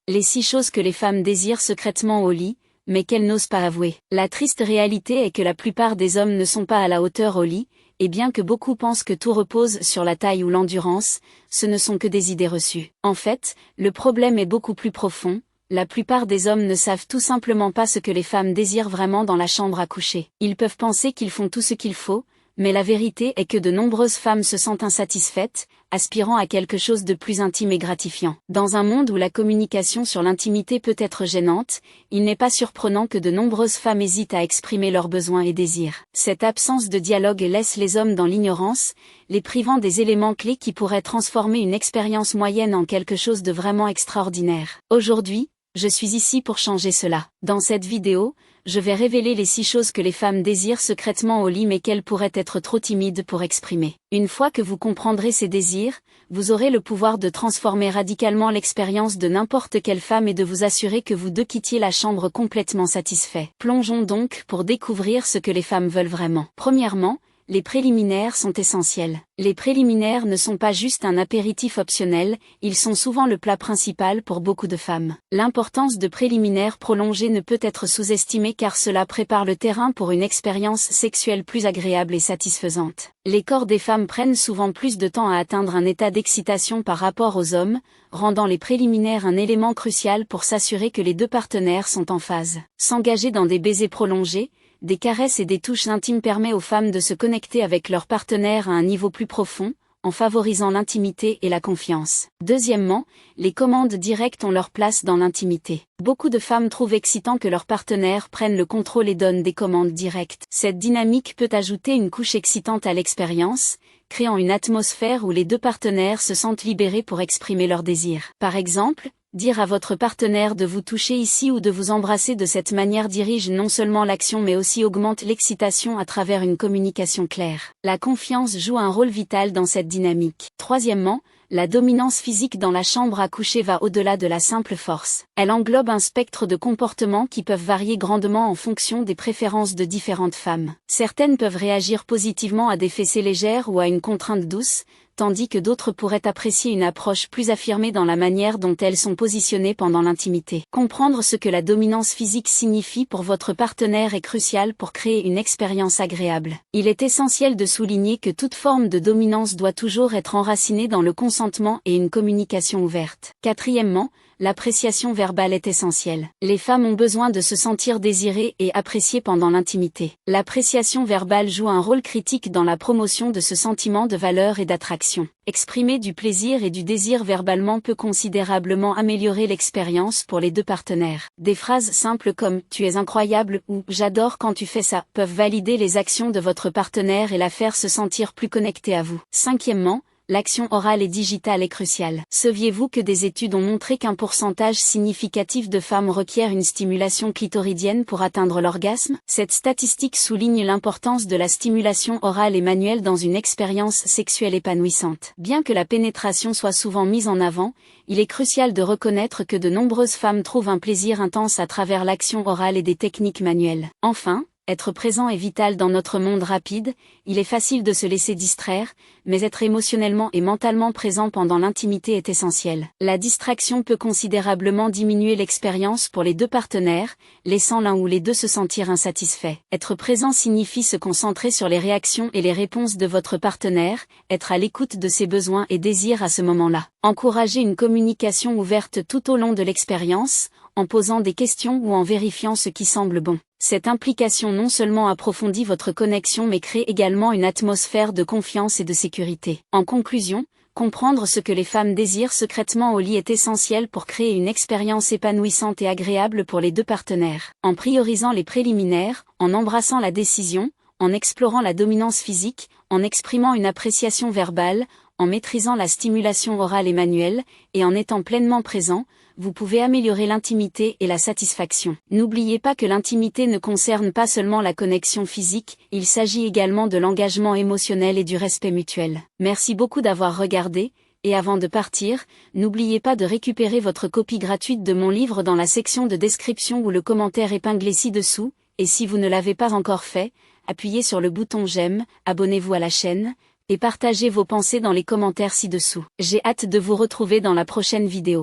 Les 6 choses que les femmes désirent secrètement au lit, mais qu'elles n'osent pas avouer. La triste réalité est que la plupart des hommes ne sont pas à la hauteur au lit, et bien que beaucoup pensent que tout repose sur la taille ou l'endurance, ce ne sont que des idées reçues. En fait, le problème est beaucoup plus profond. La plupart des hommes ne savent tout simplement pas ce que les femmes désirent vraiment dans la chambre à coucher. Ils peuvent penser qu'ils font tout ce qu'il faut, mais la vérité est que de nombreuses femmes se sentent insatisfaites, aspirant à quelque chose de plus intime et gratifiant. Dans un monde où la communication sur l'intimité peut être gênante, il n'est pas surprenant que de nombreuses femmes hésitent à exprimer leurs besoins et désirs. Cette absence de dialogue laisse les hommes dans l'ignorance, les privant des éléments clés qui pourraient transformer une expérience moyenne en quelque chose de vraiment extraordinaire. Aujourd'hui, je suis ici pour changer cela. Dans cette vidéo, je vais révéler les 6 choses que les femmes désirent secrètement au lit mais qu'elles pourraient être trop timides pour exprimer. Une fois que vous comprendrez ces désirs, vous aurez le pouvoir de transformer radicalement l'expérience de n'importe quelle femme et de vous assurer que vous deux quittiez la chambre complètement satisfait. Plongeons donc pour découvrir ce que les femmes veulent vraiment. Premièrement, les préliminaires sont essentiels. Les préliminaires ne sont pas juste un apéritif optionnel, ils sont souvent le plat principal pour beaucoup de femmes. L'importance de préliminaires prolongés ne peut être sous-estimée car cela prépare le terrain pour une expérience sexuelle plus agréable et satisfaisante. Les corps des femmes prennent souvent plus de temps à atteindre un état d'excitation par rapport aux hommes, rendant les préliminaires un élément crucial pour s'assurer que les deux partenaires sont en phase. S'engager dans des baisers prolongés, des caresses et des touches intimes permet aux femmes de se connecter avec leur partenaire à un niveau plus profond, en favorisant l'intimité et la confiance. Deuxièmement, les commandes directes ont leur place dans l'intimité. Beaucoup de femmes trouvent excitant que leur partenaire prenne le contrôle et donne des commandes directes. Cette dynamique peut ajouter une couche excitante à l'expérience, créant une atmosphère où les deux partenaires se sentent libérés pour exprimer leurs désirs. Par exemple, dire à votre partenaire de vous toucher ici ou de vous embrasser de cette manière dirige non seulement l'action mais aussi augmente l'excitation à travers une communication claire. La confiance joue un rôle vital dans cette dynamique. Troisièmement, la dominance physique dans la chambre à coucher va au-delà de la simple force. Elle englobe un spectre de comportements qui peuvent varier grandement en fonction des préférences de différentes femmes. Certaines peuvent réagir positivement à des fessées légères ou à une contrainte douce, tandis que d'autres pourraient apprécier une approche plus affirmée dans la manière dont elles sont positionnées pendant l'intimité. Comprendre ce que la dominance physique signifie pour votre partenaire est crucial pour créer une expérience agréable. Il est essentiel de souligner que toute forme de dominance doit toujours être enracinée dans le consentement et une communication ouverte. Quatrièmement, l'appréciation verbale est essentielle. Les femmes ont besoin de se sentir désirées et appréciées pendant l'intimité. L'appréciation verbale joue un rôle critique dans la promotion de ce sentiment de valeur et d'attraction. Exprimer du plaisir et du désir verbalement peut considérablement améliorer l'expérience pour les deux partenaires. Des phrases simples comme « tu es incroyable » ou « j'adore quand tu fais ça » peuvent valider les actions de votre partenaire et la faire se sentir plus connectée à vous. Cinquièmement, l'action orale et digitale est cruciale. Saviez-vous que des études ont montré qu'un pourcentage significatif de femmes requiert une stimulation clitoridienne pour atteindre l'orgasme? Cette statistique souligne l'importance de la stimulation orale et manuelle dans une expérience sexuelle épanouissante. Bien que la pénétration soit souvent mise en avant, il est crucial de reconnaître que de nombreuses femmes trouvent un plaisir intense à travers l'action orale et des techniques manuelles. Enfin, être présent est vital dans notre monde rapide, il est facile de se laisser distraire, mais être émotionnellement et mentalement présent pendant l'intimité est essentiel. La distraction peut considérablement diminuer l'expérience pour les deux partenaires, laissant l'un ou les deux se sentir insatisfaits. Être présent signifie se concentrer sur les réactions et les réponses de votre partenaire, être à l'écoute de ses besoins et désirs à ce moment-là. Encourager une communication ouverte tout au long de l'expérience, en posant des questions ou en vérifiant ce qui semble bon. Cette implication non seulement approfondit votre connexion mais crée également une atmosphère de confiance et de sécurité. En conclusion, comprendre ce que les femmes désirent secrètement au lit est essentiel pour créer une expérience épanouissante et agréable pour les deux partenaires. En priorisant les préliminaires, en embrassant la décision, en explorant la dominance physique, en exprimant une appréciation verbale, en maîtrisant la stimulation orale et manuelle, et en étant pleinement présent, vous pouvez améliorer l'intimité et la satisfaction. N'oubliez pas que l'intimité ne concerne pas seulement la connexion physique, il s'agit également de l'engagement émotionnel et du respect mutuel. Merci beaucoup d'avoir regardé, et avant de partir, n'oubliez pas de récupérer votre copie gratuite de mon livre dans la section de description ou le commentaire épinglé ci-dessous, et si vous ne l'avez pas encore fait, appuyez sur le bouton j'aime, abonnez-vous à la chaîne, et partagez vos pensées dans les commentaires ci-dessous. J'ai hâte de vous retrouver dans la prochaine vidéo.